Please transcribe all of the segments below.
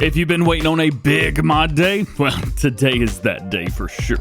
If you've been waiting on a big mod day, well, today is that day for sure.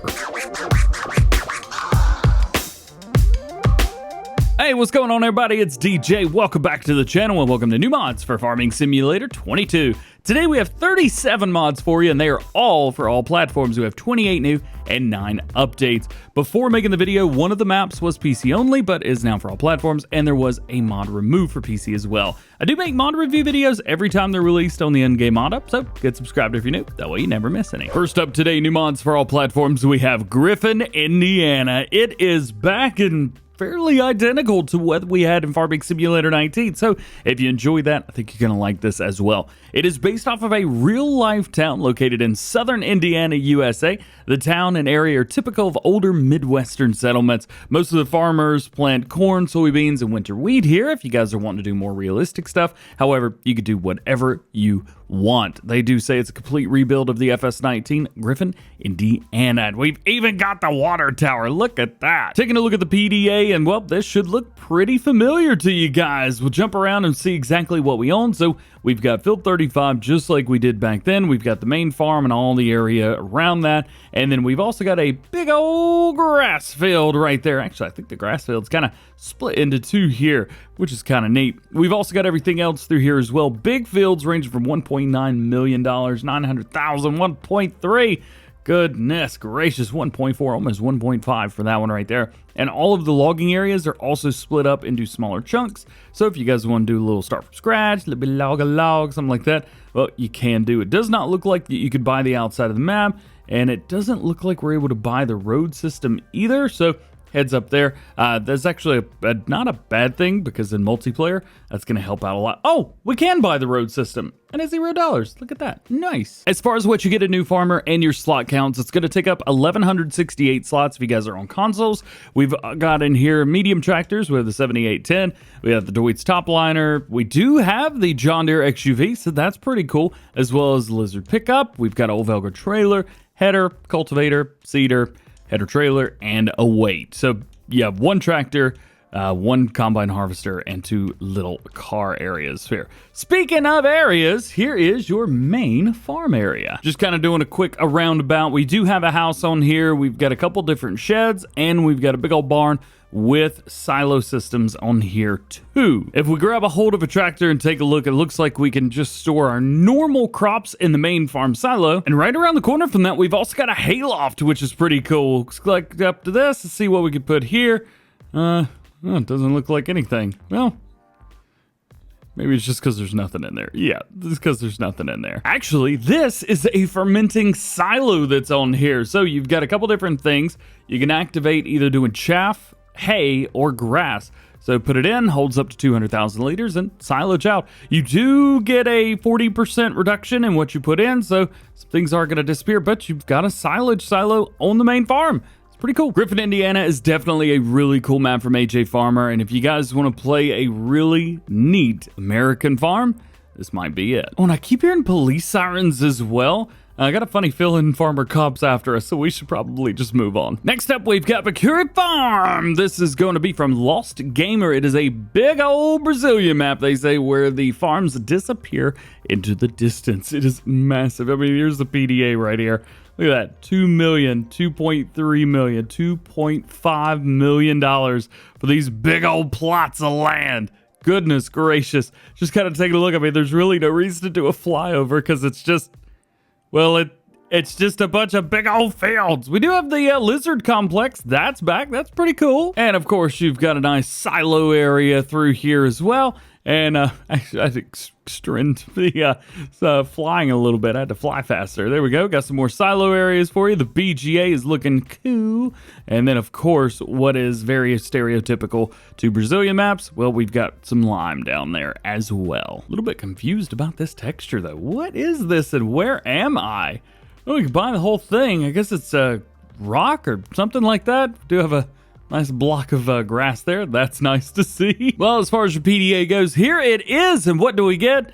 Hey, what's going on everybody? It's DJ. Welcome back to the channel and welcome to new mods for Farming Simulator 22. Today we have 37 mods for you and they are all for all platforms. We have 28 new and 9 updates. Before making the video, one of the maps was PC only but is now for all platforms, and there was a mod removed for PC as well. I do make mod review videos every time they're released on the in-game mod up, so get subscribed if you're new, that way you never miss any. First up today, new mods for all platforms, we have Griffin Indiana. It is back in fairly identical to what we had in Farming Simulator 19, so if you enjoy that, I think you're going to like this as well. It is based off of a real-life town located in southern Indiana, USA. The town and area are typical of older Midwestern settlements. Most of the farmers plant corn, soybeans, and winter wheat here if you guys are wanting to do more realistic stuff. However, you could do whatever you want. They do say it's a complete rebuild of the FS19 Griffin Indiana. And we've even got the water tower. Look at that. Taking a look at the PDA, and well, this should look pretty familiar to you guys. We'll jump around and see exactly what we own. So we've got Field 35 just like we did back then. We've got the main farm and all the area around that. And then we've also got a big old grass field right there. Actually, I think the grass field's kind of split into two here, which is kind of neat. We've also got everything else through here as well. Big fields ranging from $1.9 million, 900,000, 1.3. Goodness gracious, 1.4, almost 1.5 for that one right there. And all of the logging areas are also split up into smaller chunks. So if you guys want to do a little start from scratch, a little bit log, something like that, well, you can do. It does not look like you could buy the outside of the map, and it doesn't look like we're able to buy the road system either. So heads up there. That's actually not a bad thing, because in multiplayer, that's going to help out a lot. Oh, we can buy the road system, and it's $0. Look at that. Nice. As far as what you get a new farmer and your slot counts, it's going to take up 1,168 slots if you guys are on consoles. We've got in here medium tractors. We have the 7810. We have the Deutz Topliner. We do have the John Deere XUV, so that's pretty cool, as well as the Lizard pickup. We've got an old Velga trailer, header, cultivator, seeder, header trailer, and a weight. So you have one tractor, one combine harvester, and 2 little car areas here. Speaking of areas, here is your main farm area. Just kind of doing a quick roundabout. We do have a house on here. We've got a couple different sheds, and we've got a big old barn with silo systems on here too. If we grab a hold of a tractor and take a look, it looks like we can just store our normal crops in the main farm silo. And right around the corner from that, we've also got a hayloft, which is pretty cool. Let's click up to this and see what we can put here. It doesn't look like anything. Well, maybe it's just because there's nothing in there. Yeah, it's because there's nothing in there. Actually, this is a fermenting silo that's on here. So you've got a couple different things. You can activate either doing chaff, hay, or grass. So put it in, holds up to 200,000 liters, and silage out. You do get a 40% reduction in what you put in, so some things are going to disappear, but you've got a silage silo on the main farm. Pretty cool. Griffin, Indiana is definitely a really cool map from AJ Farmer, and if you guys want to play a really neat American farm, this might be it. Oh, and I keep hearing police sirens as well. I got a funny feeling Farmer Cops after us, so we should probably just move on. Next up, we've got Bacuri Farm. This is going to be from Lost Gamer. It is a big old Brazilian map, they say, where the farms disappear into the distance. It is massive. I mean, here's the PDA right here. Look at that, $2 million, $2.3 million, $2.5 million for these big old plots of land. Goodness gracious. Just kind of taking a look. I mean, there's really no reason to do a flyover because it's just, well, it's just a bunch of big old fields. We do have the lizard complex. That's back. That's pretty cool. And of course, you've got a nice silo area through here as well. And actually, I think strength the flying a little bit. I had to fly faster. There we go. Got some more silo areas for you. The BGA is looking cool. And then, of course, what is very stereotypical to Brazilian maps? Well, we've got some lime down there as well. A little bit confused about this texture, though. What is this and where am I? Oh, we can buy the whole thing. I guess it's a rock or something like that. Do have a nice block of grass there. That's nice to see. Well, as far as your PDA goes, here it is. And what do we get?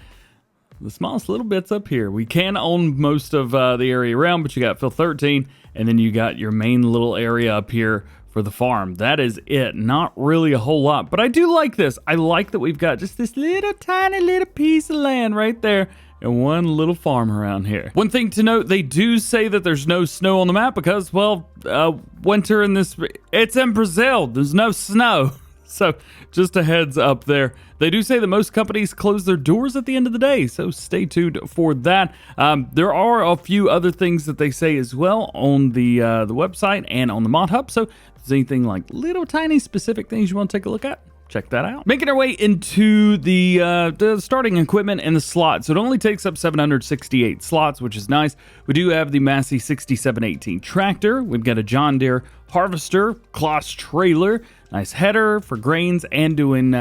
The smallest little bits up here. We can own most of the area around, but you got Fill 13, and then you got your main little area up here for the farm. That is it. Not really a whole lot, but I do like this. I like that we've got just this little tiny little piece of land right there, and one little farm around here. One thing to note, they do say that there's no snow on the map because, well, winter in this, it's in Brazil. There's no snow. So just a heads up there. They do say that most companies close their doors at the end of the day, so stay tuned for that. There are a few other things that they say as well on the website and on the Mod Hub. So if there's anything like little tiny specific things you want to take a look at, check that out. Making our way into the starting equipment and the slots. So it only takes up 768 slots, which is nice. We do have the Massey 6718 tractor. We've got a John Deere harvester, Kloss trailer, nice header for grains and doing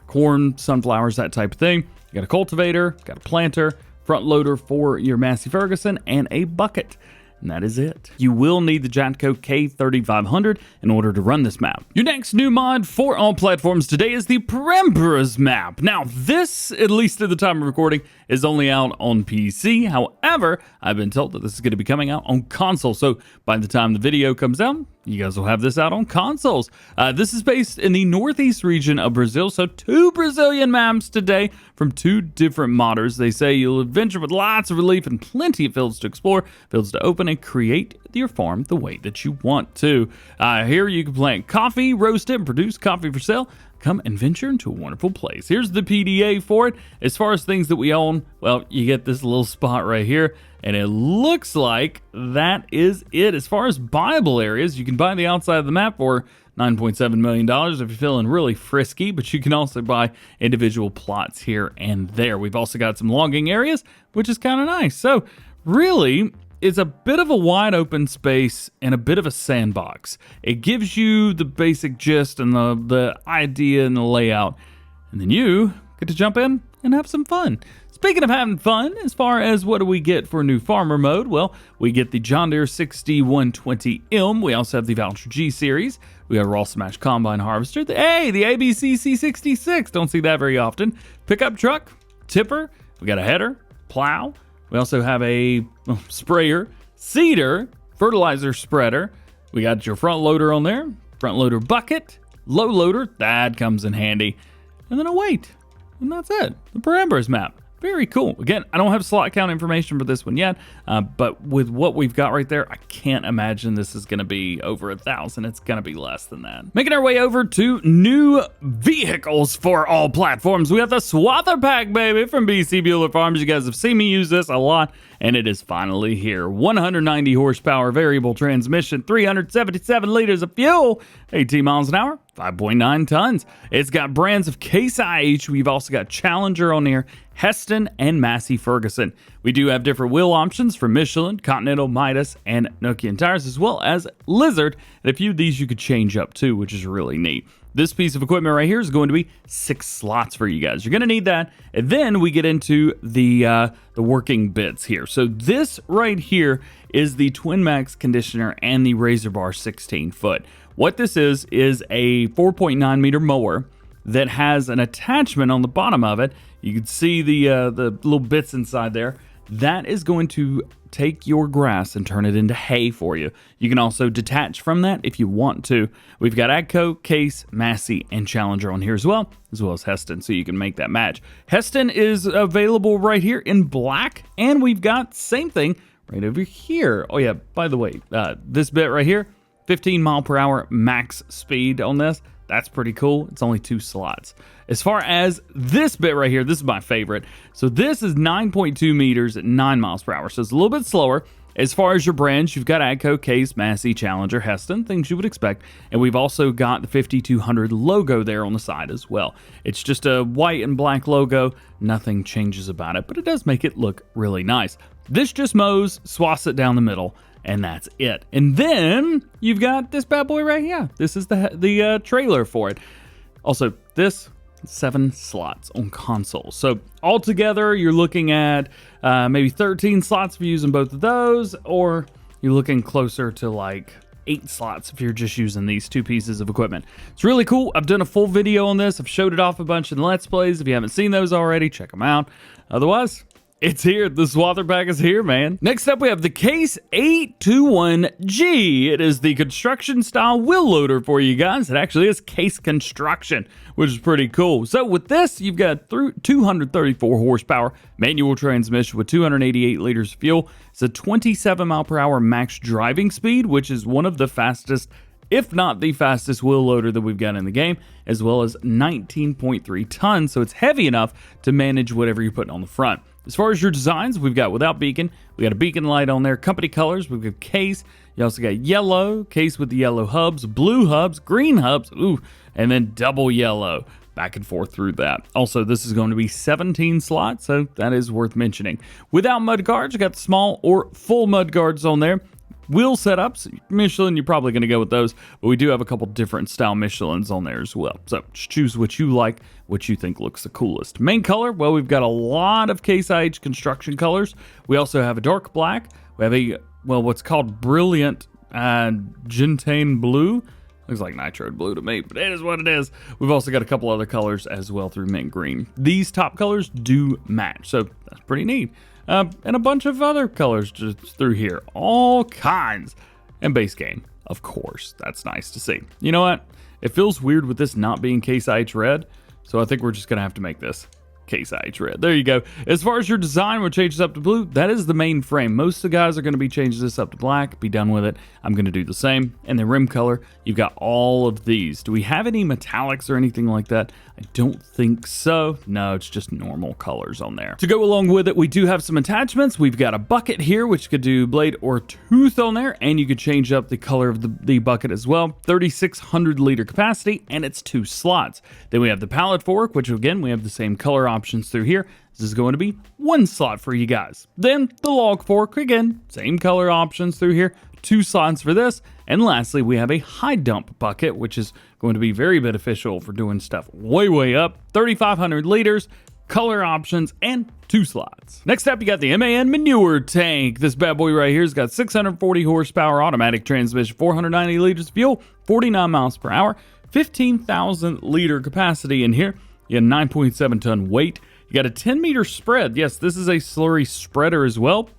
corn, sunflowers, that type of thing. You got a cultivator, got a planter, front loader for your Massey Ferguson, and a bucket. And that is it. You will need the Jatco K3500 in order to run this map. Your next new mod for all platforms today is the Pirambeiras Map. Now, this, at least at the time of recording, is only out on PC. However, I've been told that this is going to be coming out on console. So by the time the video comes out, you guys will have this out on consoles. This is based in the northeast region of Brazil. So 2 Brazilian maps today from 2 different modders. They say you'll adventure with lots of relief and plenty of fields to explore, fields to open, and create your farm the way that you want to. Here you can plant coffee, roast it, and produce coffee for sale. Come and venture into a wonderful place. Here's the PDA for it. As far as things that we own, well, you get this little spot right here, and it looks like that is it. As far as buyable areas, you can buy the outside of the map for $9.7 million if you're feeling really frisky, but you can also buy individual plots here and there. We've also got some logging areas, which is kind of nice. So really, it's a bit of a wide open space and a bit of a sandbox. It gives you the basic gist and the idea and the layout, and then you get to jump in and have some fun. Speaking of having fun, as far as what do we get for new farmer mode, well, we get the John Deere 6120M. We also have the Voucher G series. We got a Raw Smash Combine Harvester. The ABC C66. Don't see that very often. Pickup truck, tipper. We got a header, plow. We also have a sprayer, seeder, fertilizer spreader. We got your front loader on there, front loader bucket, low loader, that comes in handy, and then a weight. And that's it, the Pirambeiras Map. Very cool. Again, I don't have slot count information for this one yet, but with what we've got right there, I can't imagine this is going to be over 1,000. It's going to be less than that. Making our way over to new vehicles for all platforms. We have the Swather Pack, baby, from BC Bueller Farms. You guys have seen me use this a lot, and it is finally here. 190 horsepower variable transmission, 377 liters of fuel, 18 miles an hour, 5.9 tons. It's got brands of Case IH. We've also got Challenger on here, Heston, and Massey Ferguson. We do have different wheel options for Michelin, Continental, Midas, and Nokian tires, as well as Lizard. And a few of these you could change up too, which is really neat. This piece of equipment right here is going to be 6 slots for you guys. You're going to need that. And then we get into the working bits here. So this right here is the Twin Max conditioner and the Razor Bar 16 foot. What this is a 4.9 meter mower that has an attachment on the bottom of it. You can see the little bits inside there. That is going to take your grass and turn it into hay for you. You can also detach from that if you want to. We've got AGCO, Case, Massey, and Challenger on here as well as Heston, so you can make that match. Heston is available right here in black, and we've got same thing right over here. Oh yeah, by the way, this bit right here, 15 mile per hour max speed on this. That's pretty cool. It's only 2 slots. As far as this bit right here, this is my favorite. So this is 9.2 meters at 9 miles per hour. So it's a little bit slower. As far as your brands, you've got AGCO, Case, Massey, Challenger, Heston, things you would expect. And we've also got the 5200 logo there on the side as well. It's just a white and black logo. Nothing changes about it, but it does make it look really nice. This just mows, swaths it down the middle, and that's it. And then you've got this bad boy right here. This is the trailer for it. Also, this 7 slots on console. So altogether, you're looking at maybe 13 slots if you're using both of those, or you're looking closer to like 8 slots if you're just using these 2 pieces of equipment. It's really cool. I've done a full video on this. I've showed it off a bunch in Let's Plays. If you haven't seen those already, check them out. Otherwise, It's here. The Swather Pack is here, man. Next up, we have the Case 821G. It is the construction style wheel loader for you guys. It actually is case construction, which is pretty cool. So with this, you've got 234 horsepower, manual transmission with 288 liters of fuel. It's a 27 mile per hour max driving speed, which is one of the fastest, if not the fastest wheel loader that we've got in the game, as well as 19.3 tons. So it's heavy enough to manage whatever you're putting on the front. As far as your designs, we've got without beacon, we got a beacon light on there, company colors, we've got case, you also got yellow, case with the yellow hubs, blue hubs, green hubs, ooh, and then double yellow, back and forth through that. Also, this is going to be 17 slots, so that is worth mentioning. Without mud guards, you got the small or full mud guards on there. Wheel setups, Michelin, you're probably going to go with those, but we do have a couple different style Michelins on there as well. So just choose what you like, what you think looks the coolest. Main color, well, we've got a lot of Case IH construction colors. We also have a dark black. We have a, well, what's called brilliant gentane blue. Looks like nitro blue to me, but it is what it is. We've also got a couple other colors as well through mint green. These top colors do match, so that's pretty neat. And a bunch of other colors just through here. All kinds. And base game, of course. That's nice to see. You know what? It feels weird with this not being Case IH red, so I think we're just going to have to make this Case IH red. There you go. As far as your design, what changes up to blue, that is the main frame. Most of the guys are going to be changing this up to black. Be done with it. I'm going to do the same. And the rim color, you've got all of these. Do we have any metallics or anything like that? I don't think so. No, it's just normal colors on there. To go along with it, we do have some attachments. We've got a bucket here, which could do blade or tooth on there, and you could change up the color of the bucket as well. 3,600 liter capacity, and it's 2 slots. Then we have the pallet fork, which again, we have the same color options through here. This is going to be 1 slot for you guys. Then the log fork, again, same color options through here. 2 slots for this. And lastly, we have a high dump bucket, which is going to be very beneficial for doing stuff way up. 3,500 liters, color options, and 2 slots. Next up, you got the MAN Manure Tank. This bad boy right here has got 640 horsepower, automatic transmission, 490 liters of fuel, 49 miles per hour, 15,000 liter capacity in here. You got 9.7 ton weight. You got a 10 meter spread. Yes, this is a slurry spreader as well.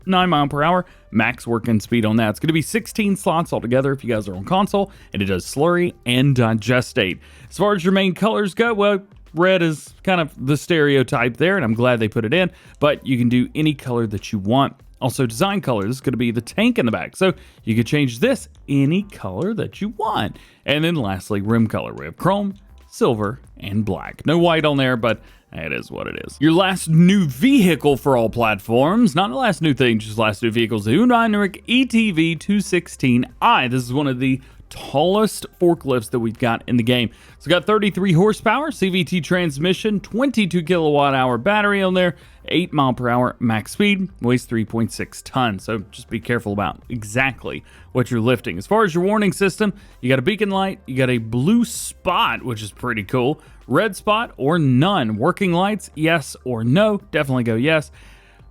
9 mile per hour, max working speed on that. It's going to be 16 slots altogether if you guys are on console, and it does slurry and digestate. As far as your main colors go, well, red is kind of the stereotype there, and I'm glad they put it in, but you can do any color that you want. Also, design color, this is going to be the tank in the back, so you can change this any color that you want. And then lastly, rim color. We have chrome, silver, and black. No white on there, but it is what it is. Your last new vehicle for all platforms. Not the last new thing, just last new vehicles. The Jungheinrich ETV 216i. This is one of the tallest forklifts that we've got in the game. It's got 33 horsepower, CVT transmission, 22 kilowatt hour battery on there, 8 mile per hour max speed, weighs 3.6 tons. So just be careful about exactly what you're lifting. As far as your warning system, you got a beacon light, you got a blue spot, which is pretty cool, red spot or none. Working lights, yes or no. Definitely go yes.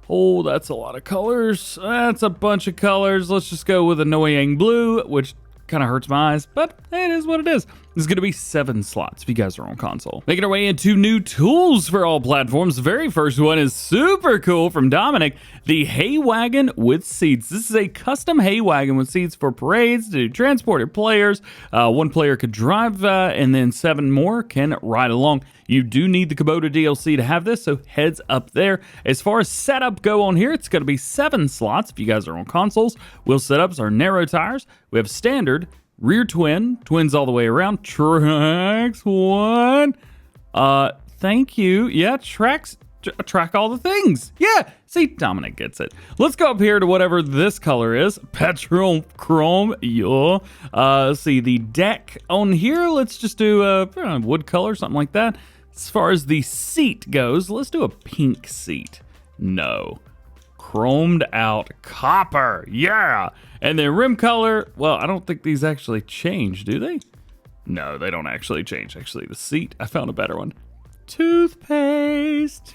Oh, that's a lot of colors. That's a bunch of colors. Let's just go with annoying blue, which kind of hurts my eyes, but it is what it is. This is going to be 7 slots if you guys are on console. Making our way into new tools for all platforms. The very first one is super cool from Dominic, the hay wagon with seats. This is a custom hay wagon with seats for parades to transport your players. 1 player could drive, and then 7 more can ride along. You do need the Kubota DLC to have this, so heads up there. As far as setup go on here, it's going to be 7 slots if you guys are on consoles. Wheel setups are narrow tires. We have standard, rear twin, twins all the way around, tracks 1. Thank you. Yeah, track all the things. Yeah, see, Dominic gets it. Let's go up here to whatever this color is. Petrol chrome, yeah. See, the deck on here, let's just do wood color, something like that. As far as the seat goes, let's do a pink seat. No. Chromed out copper, yeah. And then rim color, well, I don't think these actually change, do they? No, they don't actually change. Actually, the seat, I found a better one. Toothpaste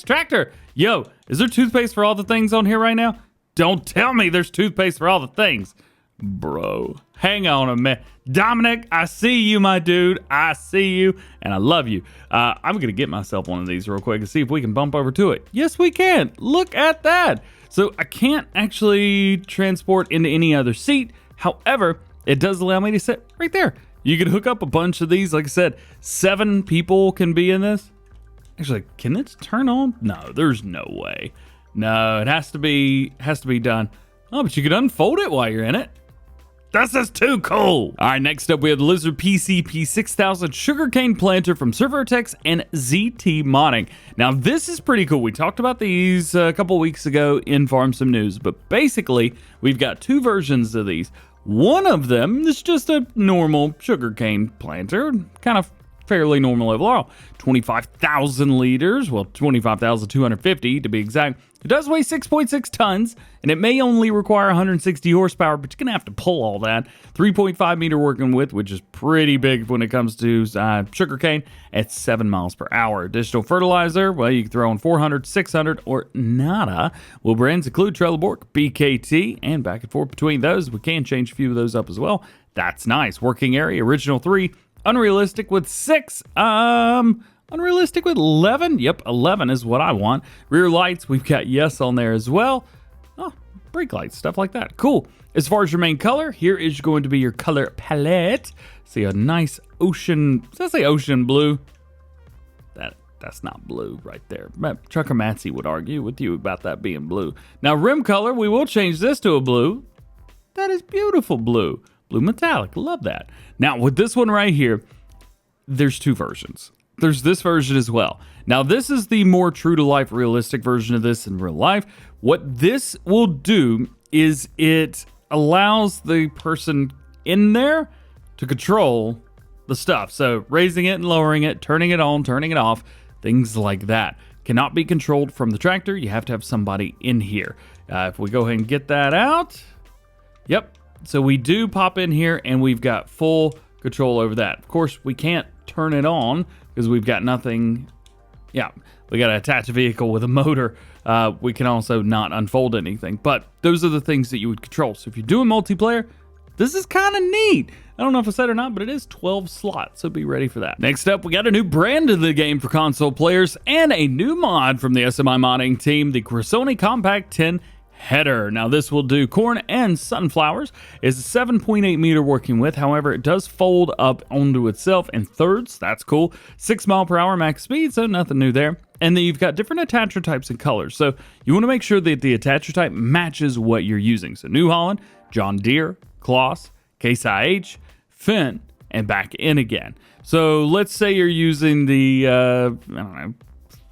tractor. Yo, is there toothpaste for all the things on here right now? Don't tell me there's toothpaste for all the things. Bro, hang on a minute. Dominic, I see you, my dude. I see you, and I love you. I'm going to get myself one of these real quick and see if we can bump over to it. Yes, we can. Look at that. So I can't actually transport into any other seat. However, it does allow me to sit right there. You can hook up a bunch of these. Like I said, 7 people can be in this. Actually, can it turn on? No, there's no way. No, it has to be done. Oh, but you can unfold it while you're in it. That's just too cool. All right, next up we have the Lizard PCP 6000 sugarcane planter from Servotex and ZT Modding. Now this is pretty cool. We talked about these a couple weeks ago in Farm Sim News, but basically we've got 2 versions of these. One of them is just a normal sugarcane planter, kind of fairly normal overall. 25,000 liters, well 25,250 to be exact. It does weigh 6.6 tons, and it may only require 160 horsepower, but you're going to have to pull all that. 3.5 meter working width, which is pretty big when it comes to sugarcane, at 7 miles per hour. Additional fertilizer, well, you can throw in 400, 600, or nada. Will brands include Trelleborg, BKT, and back and forth between those. We can change a few of those up as well. That's nice. Working area, original 3, unrealistic with 6, unrealistic with 11? Yep, 11 is what I want. Rear lights, we've got yes on there as well. Oh, brake lights, stuff like that. Cool. As far as your main color, here is going to be your color palette. See a nice ocean, does that say ocean blue? That's not blue right there. Trucker Matsy would argue with you about that being blue. Now rim color, we will change this to a blue. That is beautiful blue. Blue metallic, love that. Now with this one right here, there's 2 versions. There's this version as well. Now this is the more true to life realistic version of this in real life. What this will do is it allows the person in there to control the stuff. So raising it and lowering it, turning it on, turning it off, things like that. Cannot be controlled from the tractor. You have to have somebody in here. If we go ahead and get that out. Yep. So we do pop in here and we've got full control over that. Of course, we can't turn it on because we've got nothing. Yeah, we got to attach a vehicle with a motor. We can also not unfold anything, but those are the things that you would control. So if you're doing multiplayer, this is kind of neat. I don't know if I said or not, but it is 12 slots, so be ready for that. Next up, we got a new brand of the game for console players and a new mod from the SMI modding team, the Cressoni Compact 10 header. Now this will do corn and sunflowers. It's a 7.8 meter working width. However, it does fold up onto itself in thirds. That's cool. 6 mile per hour max speed, so nothing new there. And then you've got different attacher types and colors. So you want to make sure that the attacher type matches what you're using. So New Holland, John Deere, Kloss, Case IH, Finn, and back in again. So let's say you're using the, I don't know,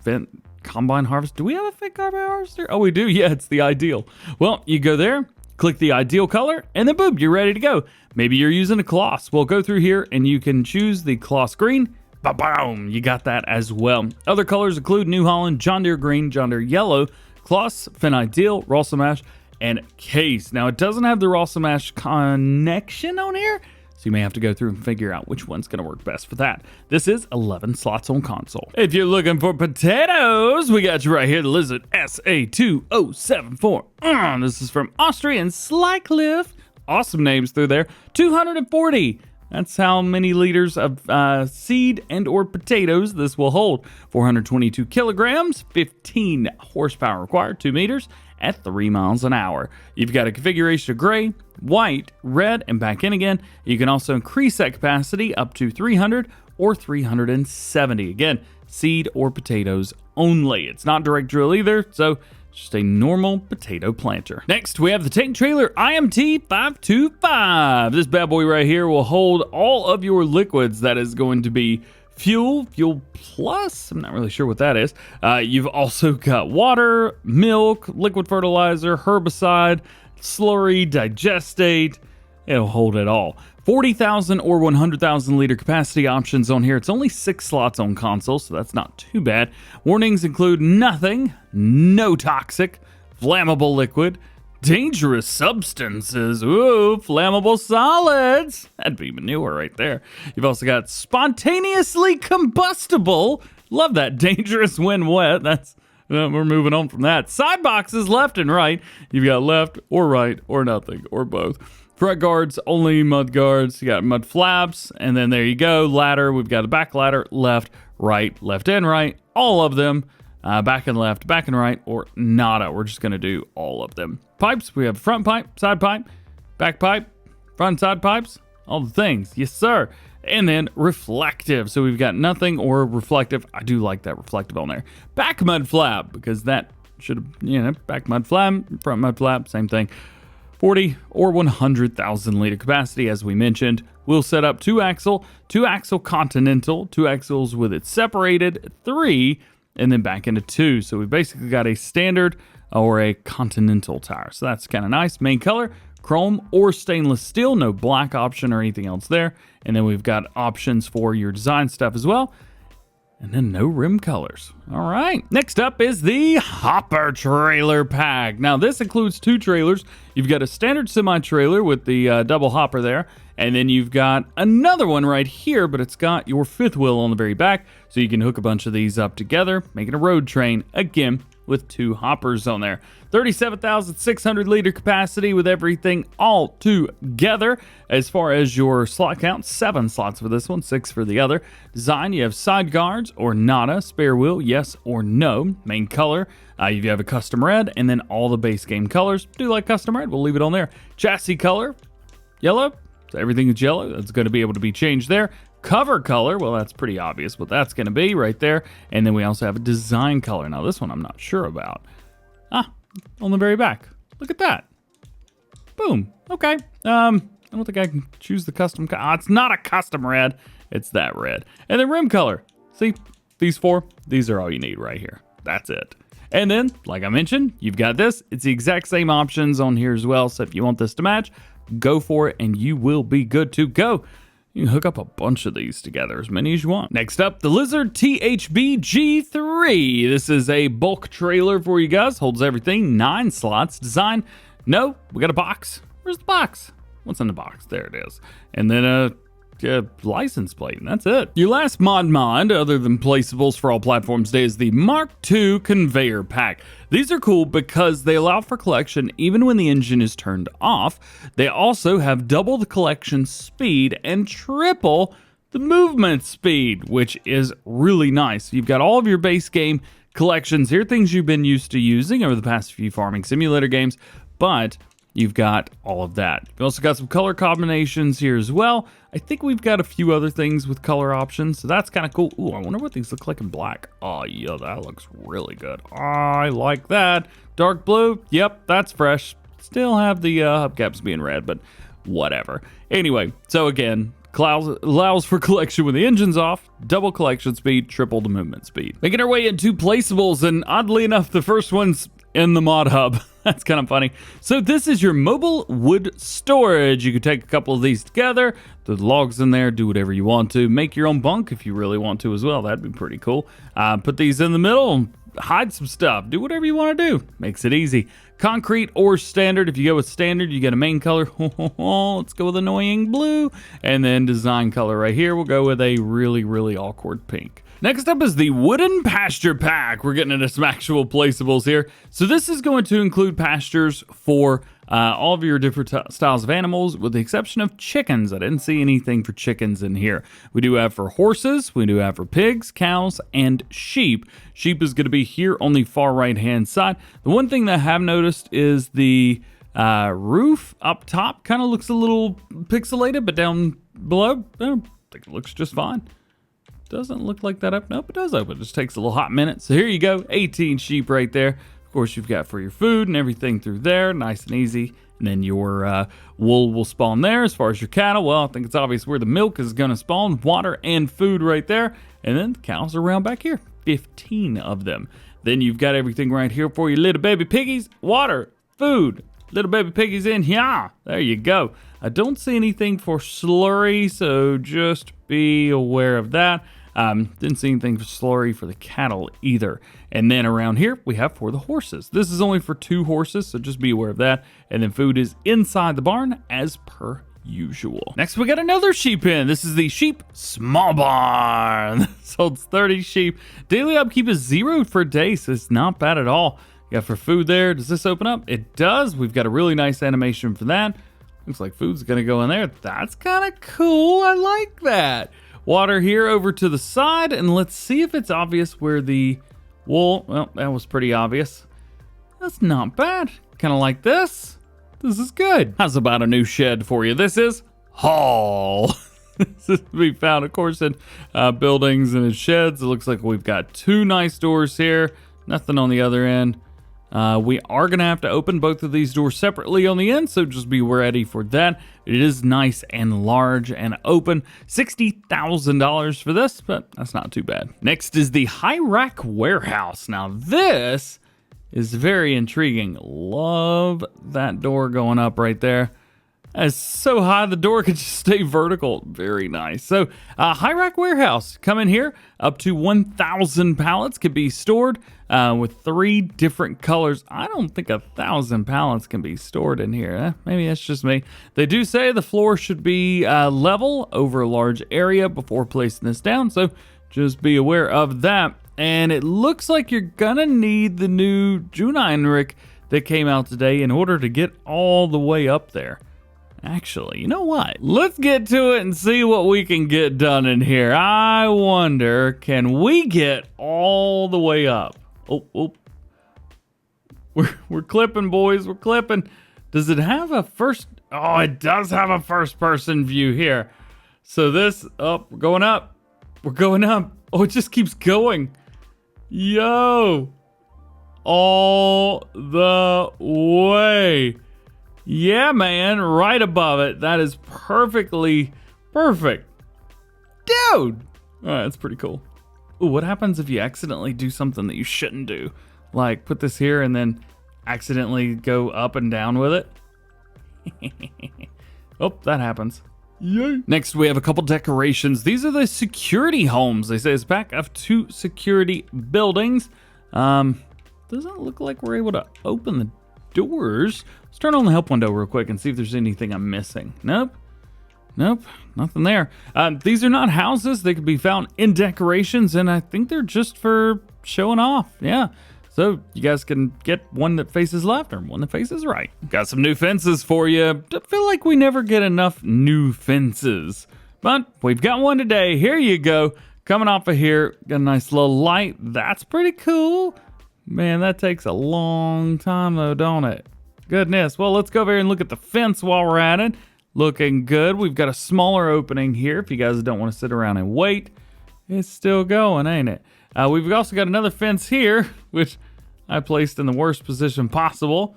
Finn Combine Harvester. Do we have a Finn Combine Harvester? Oh, we do. Yeah, it's the Ideal. Well, you go there, click the Ideal color, and then boom, you're ready to go. Maybe you're using a Kloss. Well, go through here and you can choose the Kloss Green. Ba-boom! You got that as well. Other colors include New Holland, John Deere Green, John Deere Yellow, Kloss, Finn Ideal, Rossamash, and Case. Now, it doesn't have the Rossamash connection on here, so you may have to go through and figure out which one's going to work best for that. This is 11 slots on console. If you're looking for potatoes, we got you right here, the Lizard SA2074. This is from Austrian Slycliff. Awesome names through there. 240. That's how many liters of seed and or potatoes this will hold. 422 kilograms, 15 horsepower required, 2 meters at 3 miles an hour. You've got a configuration of gray, white, red, and back in again. You can also increase that capacity up to 300 or 370. Again, seed or potatoes only. It's not direct drill either, so just a normal potato planter. Next, we have the tank trailer IMT 525. This bad boy right here will hold all of your liquids. That is going to be fuel plus, I'm not really sure what that is. You've also got water, milk, liquid fertilizer, herbicide, slurry, digestate. It'll hold it all. 40,000 or 100,000 liter capacity options on here. It's only 6 slots on console, so that's not too bad. Warnings include nothing, no toxic, flammable liquid, dangerous substances, ooh, flammable solids. That'd be manure right there. You've also got spontaneously combustible. Love that. Dangerous when wet. That's We're moving on from that. Side boxes left and right. You've got left or right or nothing or both. Front guards, only mud guards. You got mud flaps, and then there you go. Ladder, we've got a back ladder, left and right, all of them. Back and left, back and right, or nada. We're just going to do all of them. Pipes, we have front pipe, side pipe, back pipe, front and side pipes, all the things. Yes, sir. And then reflective. So we've got nothing or reflective. I do like that reflective on there. Back mud flap, because that should have, back mud flap, front mud flap, same thing. 40 or 100,000 liter capacity, as we mentioned. We'll set up two axle continental, two axles with it separated, 3, and then back into 2. So we basically got a standard or a continental tire. So that's kind of nice. Main color, chrome or stainless steel. No black option or anything else there. And then we've got options for your design stuff as well. And then no rim colors. All right. Next up is the hopper trailer pack. Now this includes 2 trailers. You've got a standard semi-trailer with the double hopper there. And then you've got another one right here, but it's got your 5th wheel on the very back. So you can hook a bunch of these up together, making a road train, again, with 2 hoppers on there. 37,600 liter capacity with everything all together. As far as your slot count, 7 slots for this one, 6 for the other. Design, you have side guards or nada, spare wheel, yes or no. Main color, you have a custom red, and then all the base game colors. Do like custom red, we'll leave it on there. Chassis color, yellow. So everything is yellow. That's going to be able to be changed there. Cover color, well, that's pretty obvious what that's going to be right there. And then we also have a design color. Now, this one I'm not sure about. On the very back. Look at that. Boom. Okay. I don't think I can choose the custom. It's not a custom red. It's that red. And then rim color. See, these 4, these are all you need right here. That's it. And then, like I mentioned, you've got this. It's the exact same options on here as well. So if you want this to match, go for it and you will be good to go. You can hook up a bunch of these together, as many as you want. Next up, the Lizard THB G3. This is a bulk trailer for you guys. Holds everything, 9 slots. Design, no, we got a box. Where's the box? What's in the box? There it is. And then a license plate, and that's it. Your last mod, other than placeables for all platforms today, is the Mark II Conveyor Pack. These are cool because they allow for collection even when the engine is turned off. They also have double the collection speed and triple the movement speed, which is really nice. You've got all of your base game collections here, things you've been used to using over the past few farming simulator games, but you've got all of that. You've also got some color combinations here as well. I think we've got a few other things with color options, so that's kind of cool. Ooh, I wonder what these look like in black. Oh, yeah, that looks really good. I like that. Dark blue, yep, that's fresh. Still have the hubcaps being red, but whatever. Anyway, so again, allows for collection when the engine's off, double collection speed, triple the movement speed. Making our way into placeables, and oddly enough, the first one's in the mod hub. That's kind of funny. So this is your mobile wood storage. You can take a couple of these together, the logs in there, do whatever you want to. Make your own bunk if you really want to as well. That'd be pretty cool. Put these in the middle, hide some stuff, do whatever you want to do. Makes it easy. Concrete or standard. If you go with standard, you get a main color. Let's go with annoying blue. And then design color right here, we'll go with a really, really awkward pink. Next up is the Wooden Pasture Pack. We're getting into some actual placeables here. So this is going to include pastures for all of your different styles of animals, with the exception of chickens. I didn't see anything for chickens in here. We do have for horses, we do have for pigs, cows, and sheep. Sheep is going to be here on the far right-hand side. The one thing that I have noticed is the roof up top kind of looks a little pixelated, but down below, I think it looks just fine. Doesn't look like that up. Nope, it does open. It just takes a little hot minute. So here you go, 18 sheep right there. Of course, you've got for your food and everything through there, nice and easy. And then your wool will spawn there. As far as your cattle, well, I think it's obvious where the milk is going to spawn. Water and food right there. And then the cows are around back here, 15 of them. Then you've got everything right here for your little baby piggies. Water, food, little baby piggies in here. There you go. I don't see anything for slurry, so just be aware of that. Didn't see anything for slurry for the cattle either. And then around here, we have for the horses. This is only for 2 horses, so just be aware of that. And then food is inside the barn as per usual. Next, we got another sheep pen. This is the sheep small barn. This holds 30 sheep. Daily upkeep is 0 per day, so it's not bad at all. You got for food there. Does this open up? It does. We've got a really nice animation for that. Looks like food's gonna go in there. That's kind of cool. I like that. Water here over to the side, and let's see if it's obvious where the wool, well, that was pretty obvious. That's not bad. Kind of like this. This is good. How's about a new shed for you? This is Hall. This is to be found, of course, in buildings and in sheds. It looks like we've got 2 nice doors here. Nothing on the other end. We are going to have to open both of these doors separately on the end, so just be ready for that. It is nice and large and open. $60,000 for this, but that's not too bad. Next is the high rack warehouse. Now this is very intriguing. Love that door going up right there. It's so high the door could just stay vertical. Very nice. So high rack warehouse. Come in here. Up to 1,000 pallets could be stored with 3 different colors. I don't think 1,000 pallets can be stored in here. Maybe that's just me. They do say the floor should be level over a large area before placing this down. So just be aware of that. And it looks like you're gonna need the new Jungheinrich that came out today in order to get all the way up there. Actually, you know what? Let's get to it and see what we can get done in here. I wonder, can we get all the way up? Oh. We're clipping, boys. We're clipping. Does it have a first? Oh, it does have a first-person view here. So this, oh, we're going up. We're going up. Oh, it just keeps going. Yo. All the way. Yeah, man, right above it. That is perfectly perfect. Dude! All right, that's pretty cool. Ooh, what happens if you accidentally do something that you shouldn't do? Like put this here and then accidentally go up and down with it? Oh, that happens. Yay. Next, we have a couple decorations. These are the security homes. They say it's a pack of 2 security buildings. Doesn't look like we're able to open the doors. Let's turn on the help window real quick and see if there's anything I'm missing. Nope, nothing there. These are not houses. They could be found in decorations, and I think they're just for showing off. Yeah, so you guys can get one that faces left or one that faces right. Got some new fences for you. I feel like we never get enough new fences, but we've got one today. Here you go. Coming off of here, got a nice little light. That's pretty cool. Man, that takes a long time though, don't it? Goodness. Well, let's go over here and look at the fence while we're at it. Looking good. We've got a smaller opening here if you guys don't want to sit around and wait. It's still going, ain't it? We've also got another fence here, which I placed in the worst position possible.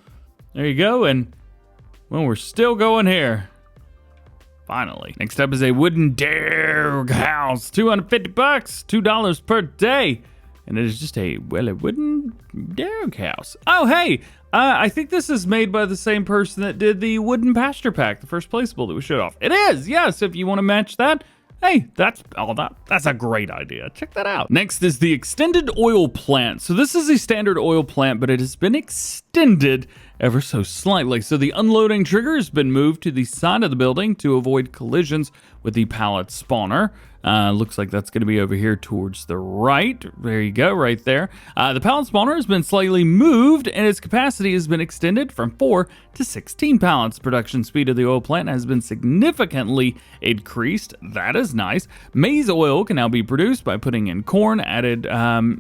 There you go. And, well, we're still going here. Finally. Next up is a wooden Doghouse. $250, $2 per day. And it is just a wooden Doghouse. Oh, hey, I think this is made by the same person that did the wooden Pasture pack, the first placeable that we showed off. It is, yes, if you want to match that. Hey, that's a great idea. Check that out. Next is the extended oil plant. So this is a standard oil plant, but it has been extended ever so slightly. So the unloading trigger has been moved to the side of the building to avoid collisions with the pallet spawner. Looks like that's going to be over here towards the right. There you go, right there. The pallet spawner has been slightly moved, and its capacity has been extended from 4 to 16 pallets. Production speed of the oil plant has been significantly increased. That is nice. Maize oil can now be produced by putting in corn, added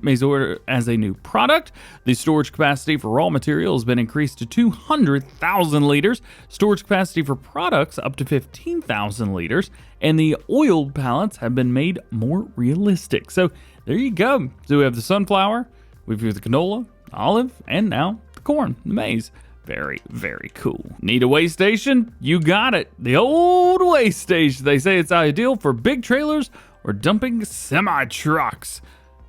maize oil as a new product. The storage capacity for raw material has been increased to 200,000 liters. Storage capacity for products up to 15,000 liters. And the oiled pallets have been made more realistic. So there you go. So we have the sunflower, we've got the canola, olive, and now the corn, the maize. Very, very cool. Need a weigh station? You got it. The old weigh station. They say it's ideal for big trailers or dumping semi-trucks.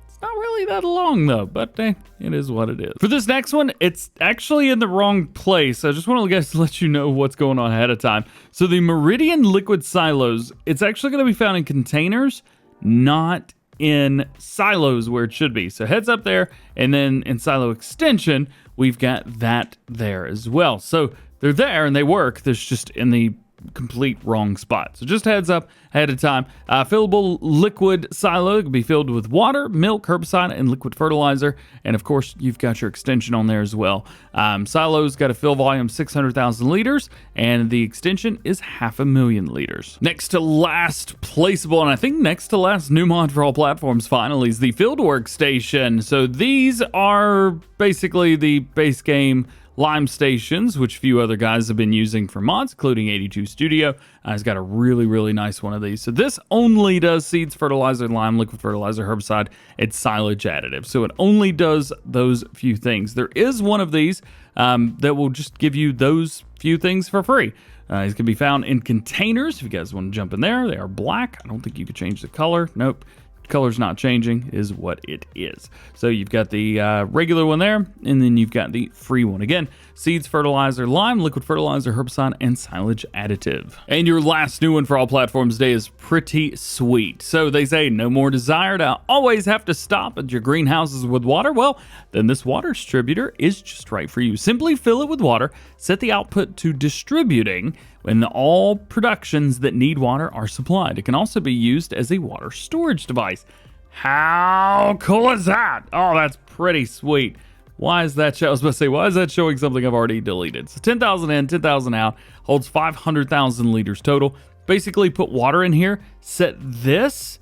It's not really that long though, but it is what it is. For this next one, it's actually in the wrong place. I just want to let you know what's going on ahead of time. So the Meridian liquid silos, it's actually going to be found in containers, not in silos where it should be. So heads up there, and then in silo extension, we've got that there as well. So they're there and they work. There's just in the complete wrong spot. So just heads up ahead of time. Fillable liquid silo can be filled with water, milk, herbicide, and liquid fertilizer. And of course, you've got your extension on there as well. Silo's got a fill volume 600,000 liters, and the extension is 500,000 liters. Next to last placeable, and I think next to last new mod for all platforms finally, is the Fieldwork station. So these are basically the base game lime stations, which a few other guys have been using for mods, including 82 Studio. He's got a really nice one of these. So this only does seeds, fertilizer, lime, liquid fertilizer, herbicide, and silage additive. So it only does those few things. There is one of these that will just give you those few things for free. These can be found in containers. If you guys want to jump in there, they are black. I don't think you could change the color. Nope. Color's not changing, is what it is. So you've got the regular one there, and then you've got the free one. Again, seeds, fertilizer, lime, liquid fertilizer, herbicide, and silage additive. And your last new one for all platforms today is pretty sweet. So they say no more desire to always have to stop at your greenhouses with water. Well, then this water distributor is just right for you. Simply fill it with water, set the output to distributing, when all productions that need water are supplied. It can also be used as a water storage device. How cool is that? Oh, that's pretty sweet. Why is that I was about to say, why is that showing something I've already deleted? So 10,000 in, 10,000 out, holds 500,000 liters total. Basically put water in here, set this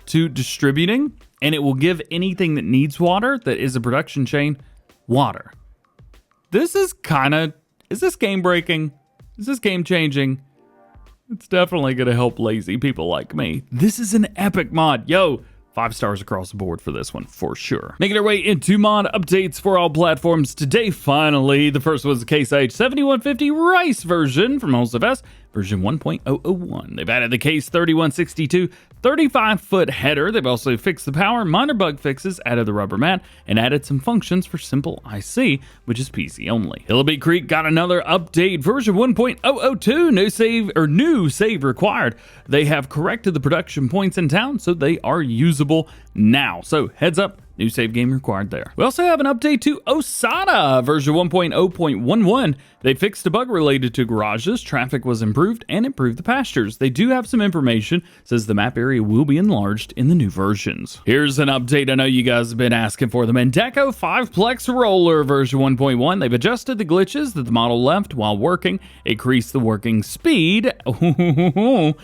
to distributing, and it will give anything that needs water, that is a production chain, water. This is is this game breaking? Is this game changing? It's definitely going to help lazy people like me. This is an epic mod. Yo, 5 stars across the board for this one, for sure. Making our way into mod updates for all platforms today, finally. The first was the Case IH 7150 Rice version from HostFS, version 1.001. They've added the Case 3162 35-foot header. They've also fixed the power, minor bug fixes, added the rubber mat, and added some functions for simple IC, which is PC only. Hillibee Creek got another update, version 1.002, new save required. They have corrected the production points in town, so they are usable now. So heads up, new save game required there. We also have an update to Osada, version 1.0.11. They fixed a bug related to garages, traffic was improved, and improved the pastures. They do have some information, says the map area will be enlarged in the new versions. Here's an update I know you guys have been asking for. The Mandako 5 Plex roller, version 1.1. They've adjusted the glitches that the model left while working, increased the working speed, and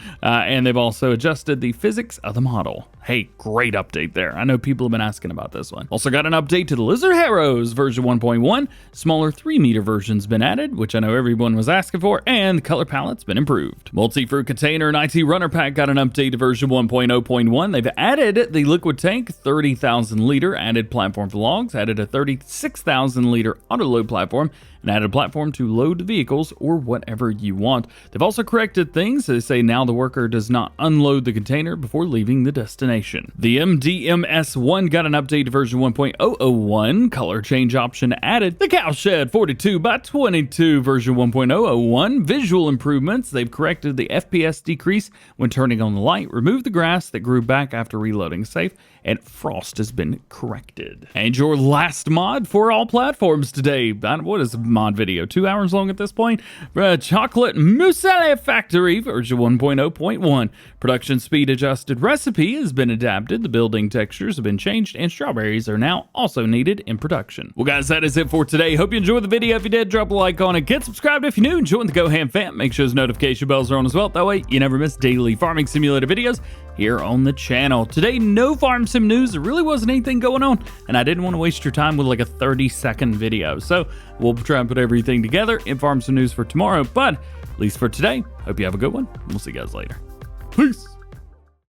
they've also adjusted the physics of the model. Hey, great update there. I know people have been asking about this one. Also got an update to the Lizard Harrows, version 1.1. Smaller 3-meter version's been added, which I know everyone was asking for, and the color palette's been improved. Multifruit Container ITR Pack got an update to version 1.0.1. They've added the liquid tank, 30,000 liter, added platform for logs, added a 36,000 liter auto load platform, and added a platform to load vehicles or whatever you want. They've also corrected things. They say now the worker does not unload the container before leaving the destination. The MDMS 1 got an update to version 1.001. Color change option added. The Cowshed 42x22 version 1.001. Visual improvements. They've corrected the FPS decrease when turning on the light, removed the grass that grew back after reloading safe, and frost has been corrected. And your last mod for all platforms today. What is a mod video? 2 hours long at this point? Chocolate Muesli Factory version 1.0.1. Production speed adjusted recipe has been adapted. The building textures have been changed, and strawberries are now also needed in production. Well, guys, that is it for today. Hope you enjoyed the video. If you did, drop a like on it. Get subscribed if you're new, and join the DjGoHam fam. Make sure those notification bells are on as well. That way, you never miss daily farming simulator videos here on the channel. Today, no farm sim news. There really wasn't anything going on, and I didn't want to waste your time with like a 30-second video. So we'll try and put everything together in farm sim news for tomorrow. But at least for today, hope you have a good one. We'll see you guys later. Peace.